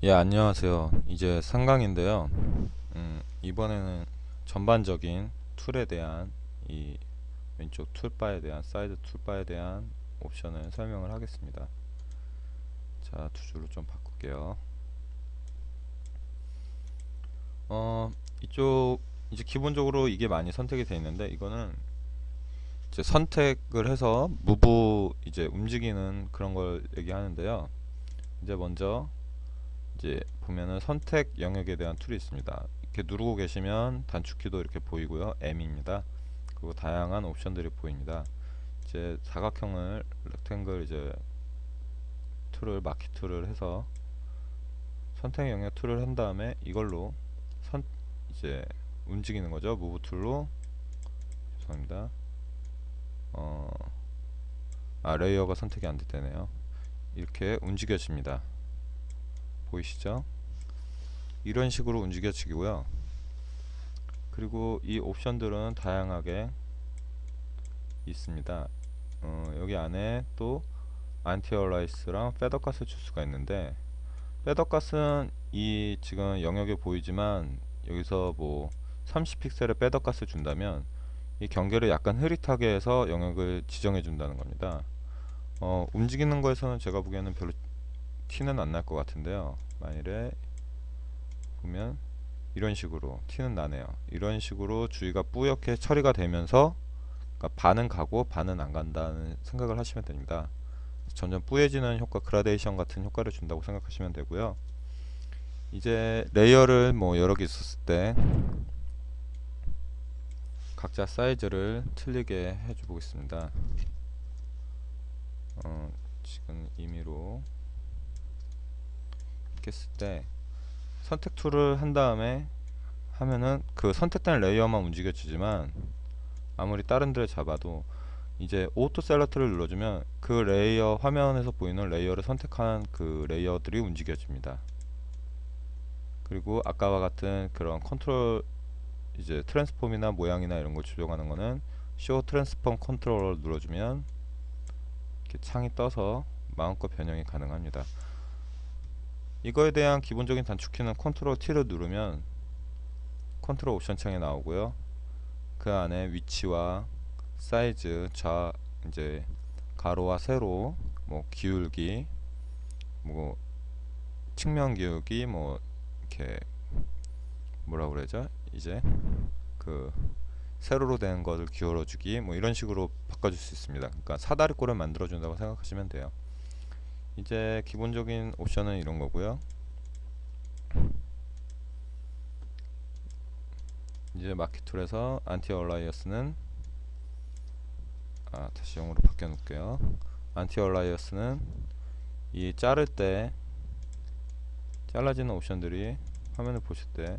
예, 안녕하세요. 이제 3강인데요. 이번에는 전반적인 툴에 대한 이 왼쪽 툴바에 대한 사이드 툴바에 대한 옵션을 설명을 하겠습니다. 자, 두 줄로 좀 바꿀게요. 이쪽 이제 기본적으로 이게 많이 선택이 되어 있는데 이거는 이제 선택을 해서 무브 이제 움직이는 그런 걸 얘기하는데요. 이제 먼저 이제 보면은 선택 영역에 대한 툴이 있습니다. 이렇게 누르고 계시면 단축키도 이렇게 보이고요. M입니다. 그리고 다양한 옵션들이 보입니다. 이제 사각형을 렉탱글 이제 툴을 마키 툴을 해서 선택 영역 툴을 한 다음에 이걸로 선 이제 움직이는 거죠. 무브 툴로 죄송합니다. 어, 레이어가 선택이 안 됐대네요. 이렇게 움직여집니다. 보이시죠? 이런 식으로 움직여지고요. 그리고 이 옵션들은 다양하게 있습니다. 여기 안에 또 안티얼라이스랑 패더가스 줄 수가 있는데, 패더가스는 이 지금 영역에 보이지만 여기서 뭐 30픽셀의 패더가스 준다면 이 경계를 약간 흐릿하게 해서 영역을 지정해 준다는 겁니다. 움직이는 거에서는 제가 보기에는 별로 티는 안 날 것 같은데요. 만일에 보면 이런 식으로 티는 나네요. 이런 식으로 주위가 뿌옇게 처리가 되면서, 그러니까 반은 가고 반은 안 간다는 생각을 하시면 됩니다. 점점 뿌얘지는 효과, 그라데이션 같은 효과를 준다고 생각하시면 되고요. 이제 레이어를 뭐 여러 개 있었을 때 각자 사이즈를 틀리게 해줘 보겠습니다. 지금 임의로 이렇게 했을 때 선택 툴을 한 다음에 하면은 그 선택된 레이어만 움직여지지만, 아무리 다른 데를 잡아도 이제 오토 셀렉트를 눌러주면 그 레이어, 화면에서 보이는 레이어를 선택한 그 레이어들이 움직여집니다. 그리고 아까와 같은 그런 컨트롤, 이제 트랜스폼이나 모양이나 이런 걸 조정하는 거는 쇼 트랜스폼 컨트롤을 눌러주면 이렇게 창이 떠서 마음껏 변형이 가능합니다. 이거에 대한 기본적인 단축키는 컨트롤 T를 누르면 컨트롤 옵션 창이 나오고요. 그 안에 위치와 사이즈, 이제 가로와 세로, 뭐 기울기, 뭐 측면 기울기, 뭐 이렇게 뭐라 그러죠? 이제 그 세로로 된 것을 기울여주기, 뭐 이런 식으로 바꿔줄 수 있습니다. 그러니까 사다리꼴을 만들어준다고 생각하시면 돼요. 이제 기본적인 옵션은 이런 거고요. 이제 마키 툴에서 안티 얼라이어스는 다시 영어로 바꿔 놓을게요. 안티 얼라이어스는 이 자를 때 잘라지는 옵션들이 화면을 보실 때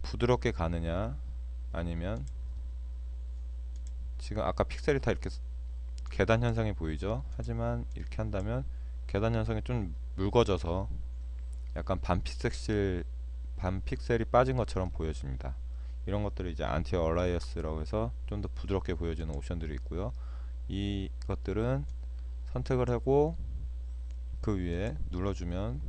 부드럽게 가느냐, 아니면 지금 아까 픽셀이 다 이렇게 계단 현상이 보이죠. 하지만 이렇게 한다면 계단 현상이 좀 묽어져서 약간 반픽셀이 빠진 것처럼 보여집니다. 이런 것들이 이제 안티 얼라이어스라고 해서 좀 더 부드럽게 보여지는 옵션들이 있고요. 이것들은 선택을 하고 그 위에 눌러주면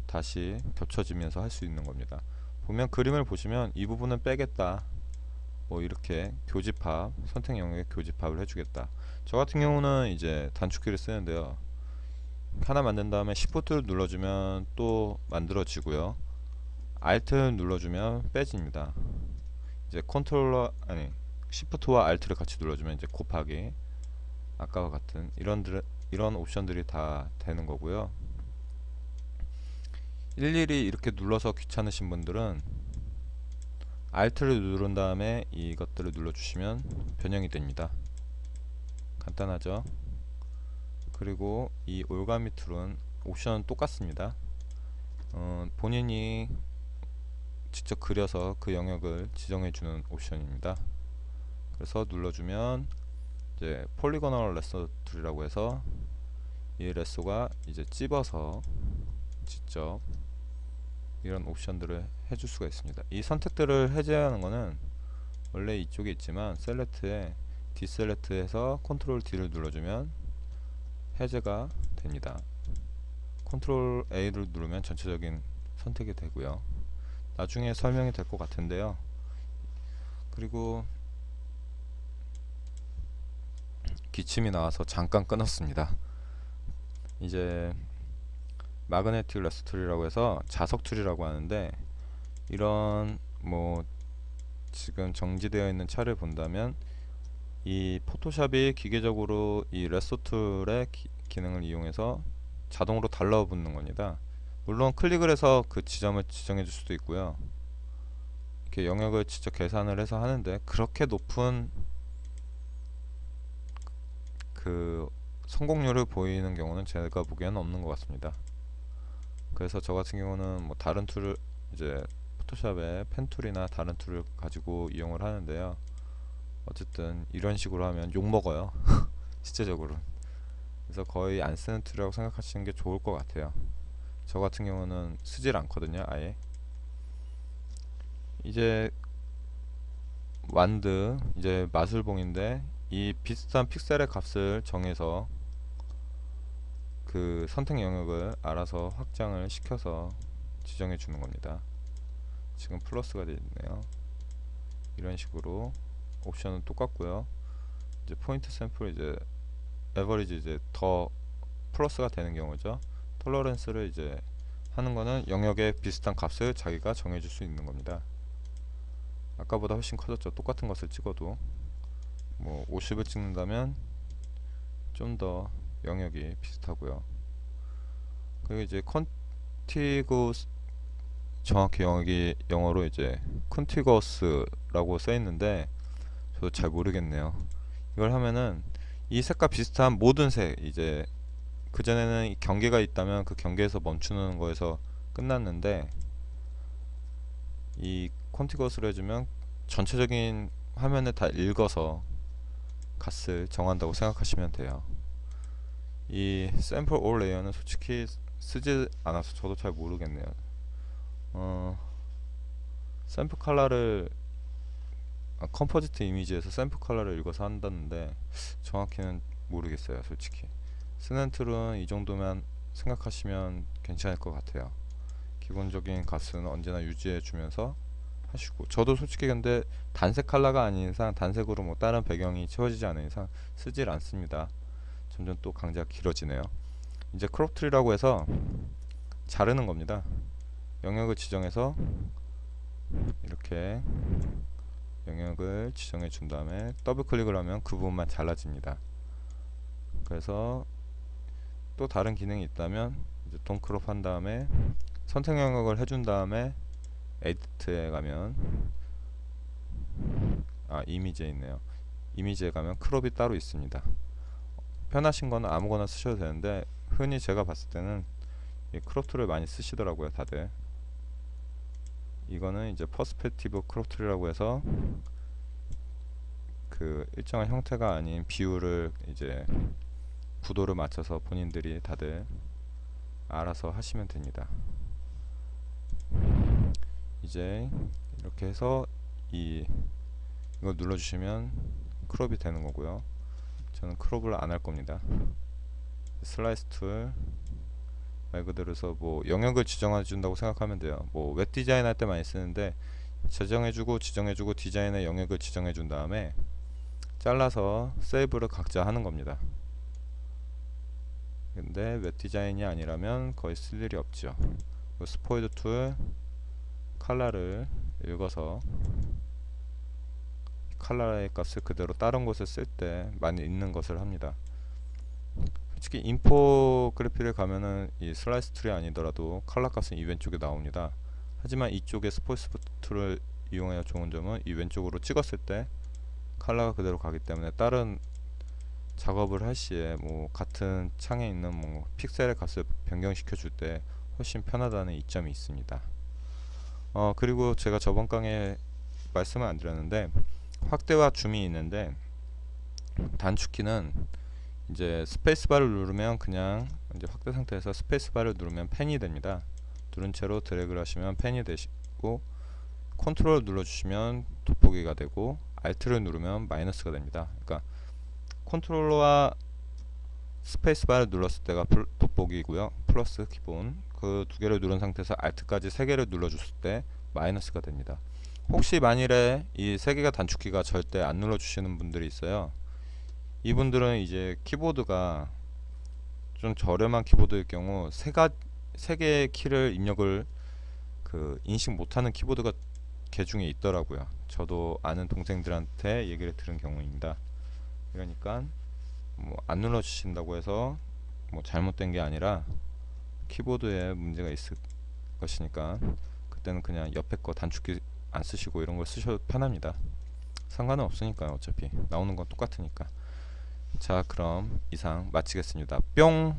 다시 겹쳐지면서 할 수 있는 겁니다. 보면 그림을 보시면 이 부분은 빼겠다, 뭐 이렇게 교집합, 선택 영역에 교집합을 해주겠다. 저 같은 경우는 이제 단축키를 쓰는데요. 하나 만든 다음에 Shift를 눌러주면 또 만들어지고요. Alt를 눌러주면 빼집니다. 이제 컨트롤러, 아니, Shift와 Alt를 같이 눌러주면 이제 곱하기, 아까와 같은 이런 옵션들이 다 되는 거고요. 일일이 이렇게 눌러서 귀찮으신 분들은 Alt를 누른 다음에 이것들을 눌러주시면 변형이 됩니다. 간단하죠? 그리고 이 올가미 툴은 옵션은 똑같습니다. 본인이 직접 그려서 그 영역을 지정해주는 옵션입니다. 그래서 눌러주면 이제 폴리고널 레서 툴이라고 해서 이 레서가 이제 찝어서 직접 이런 옵션들을 해줄 수가 있습니다. 이 선택들을 해제하는 거는 원래 이쪽에 있지만 셀렉트에 디셀렉트해서 컨트롤 D를 눌러주면 해제가 됩니다. 컨트롤 A를 누르면 전체적인 선택이 되고요. 나중에 설명이 될 것 같은데요. 그리고 기침이 나와서 잠깐 끊었습니다. 이제 마그네틱 레스 툴이라고 해서 자석 툴이라고 하는데, 이런 뭐 지금 정지되어 있는 차를 본다면 이 포토샵이 기계적으로 이 레서 툴의 기능을 이용해서 자동으로 달라붙는 겁니다. 물론 클릭을 해서 그 지점을 지정해 줄 수도 있고요. 이렇게 영역을 직접 계산을 해서 하는데, 그렇게 높은 그 성공률을 보이는 경우는 제가 보기에는 없는 것 같습니다. 그래서 저 같은 경우는 뭐 다른 툴을, 이제 포토샵의 펜 툴이나 다른 툴을 가지고 이용을 하는데요. 어쨌든 이런 식으로 하면 욕 먹어요. 실제적으로. 그래서 거의 안 쓰는 툴이라고 생각하시는 게 좋을 것 같아요. 저 같은 경우는 쓰질 않거든요, 아예. 이제 완드, 이제 마술봉인데, 이 비슷한 픽셀의 값을 정해서 그 선택 영역을 알아서 확장을 시켜서 지정해 주는 겁니다. 지금 플러스가 되어 있네요. 이런 식으로 옵션은 똑같고요. 이제 포인트 샘플, 이제 에버리지, 이제 더 플러스가 되는 경우죠. 톨러런스를 이제 하는 거는 영역에 비슷한 값을 자기가 정해줄 수 있는 겁니다. 아까보다 훨씬 커졌죠. 똑같은 것을 찍어도. 뭐 50을 찍는다면 좀 더 영역이 비슷하고요. 그리고 이제 컨티구스, 정확히 영역이 영어로 이제 컨티거스라고 써 있는데 저도 잘 모르겠네요. 이걸 하면은 이 색과 비슷한 모든 색, 이제 그전에는 경계가 있다면 그 경계에서 멈추는 거에서 끝났는데, 이 컨티거스를 해주면 전체적인 화면을 다 읽어서 값을 정한다고 생각하시면 돼요. 이 샘플 올 레이어는 솔직히 쓰지 않아서 저도 잘 모르겠네요. 샘플 컬러를 컴포지트 이미지에서 샘플 컬러를 읽어서 한다는데 정확히는 모르겠어요. 솔직히 쓰는 툴은 이 정도만 생각하시면 괜찮을 것 같아요. 기본적인 값은 언제나 유지해 주면서 하시고, 저도 솔직히 근데 단색 컬러가 아닌 이상, 단색으로 뭐 다른 배경이 채워지지 않은 이상 쓰질 않습니다. 점점 또 강좌가 길어지네요. 이제 크롭 툴이라고 해서 자르는 겁니다. 영역을 지정해서 이렇게 영역을 지정해 준 다음에 더블 클릭을 하면 그 부분만 잘라집니다. 그래서 또 다른 기능이 있다면 이제 돈 크롭 한 다음에 선택 영역을 해준 다음에 에디트에 가면, 이미지에 있네요. 이미지에 가면 크롭이 따로 있습니다. 편하신 거는 아무거나 쓰셔도 되는데, 흔히 제가 봤을 때는 이 크롭 툴을 많이 쓰시더라고요, 다들. 이거는 이제 퍼스펙티브 크롭 툴이라고 해서 그 일정한 형태가 아닌 비율을 이제 구도를 맞춰서 본인들이 다들 알아서 하시면 됩니다. 이제 이렇게 해서 이거 눌러주시면 크롭이 되는 거고요. 저는 크롭을 안 할 겁니다. 슬라이스 툴 말 그대로 해서 뭐 영역을 지정해 준다고 생각하면 돼요. 뭐 웹 디자인 할 때 많이 쓰는데, 지정해주고 지정해주고 디자인의 영역을 지정해 준 다음에 잘라서 세이브를 각자 하는 겁니다. 근데 웹 디자인이 아니라면 거의 쓸 일이 없죠. 스포이드 툴, 컬러를 읽어서 컬러의 값을 그대로 다른 곳에 쓸 때 많이 있는 것을 합니다. 솔직히 인포그래피를 가면은 이 슬라이스 툴이 아니더라도 컬러 값은 이 왼쪽에 나옵니다. 하지만 이쪽에 스포이드 툴을 이용해야 좋은 점은 이 왼쪽으로 찍었을 때 컬러가 그대로 가기 때문에 다른 작업을 할 시에 뭐 같은 창에 있는 뭐 픽셀의 값을 변경시켜 줄 때 훨씬 편하다는 이점이 있습니다. 그리고 제가 저번 강의에 말씀을 안 드렸는데, 확대와 줌이 있는데, 단축키는 이제 스페이스바를 누르면 그냥 이제 확대 상태에서 스페이스바를 누르면 펜이 됩니다. 누른 채로 드래그를 하시면 펜이 되시고, 컨트롤 눌러주시면 돋보기가 되고, 알트를 누르면 마이너스가 됩니다. 그러니까 컨트롤러와 스페이스바를 눌렀을 때가 곱보기고요. 플러스 기본 그 두 개를 누른 상태에서 Alt까지 세 개를 눌러줬을 때 마이너스가 됩니다. 혹시 만일에 이 세 개가 단축키가 절대 안 눌러주시는 분들이 있어요. 이분들은 이제 키보드가 좀 저렴한 키보드일 경우 세 개의 키를 입력을 인식 못하는 키보드가 개중에 있더라고요. 저도 아는 동생들한테 얘기를 들은 경우입니다. 그러니까 뭐 안 눌러주신다고 해서 뭐 잘못된 게 아니라 키보드에 문제가 있을 것이니까 그때는 그냥 옆에 거 단축키 안 쓰시고 이런 걸 쓰셔도 편합니다. 상관은 없으니까요. 어차피 나오는 건 똑같으니까. 자, 그럼 이상 마치겠습니다. 뿅.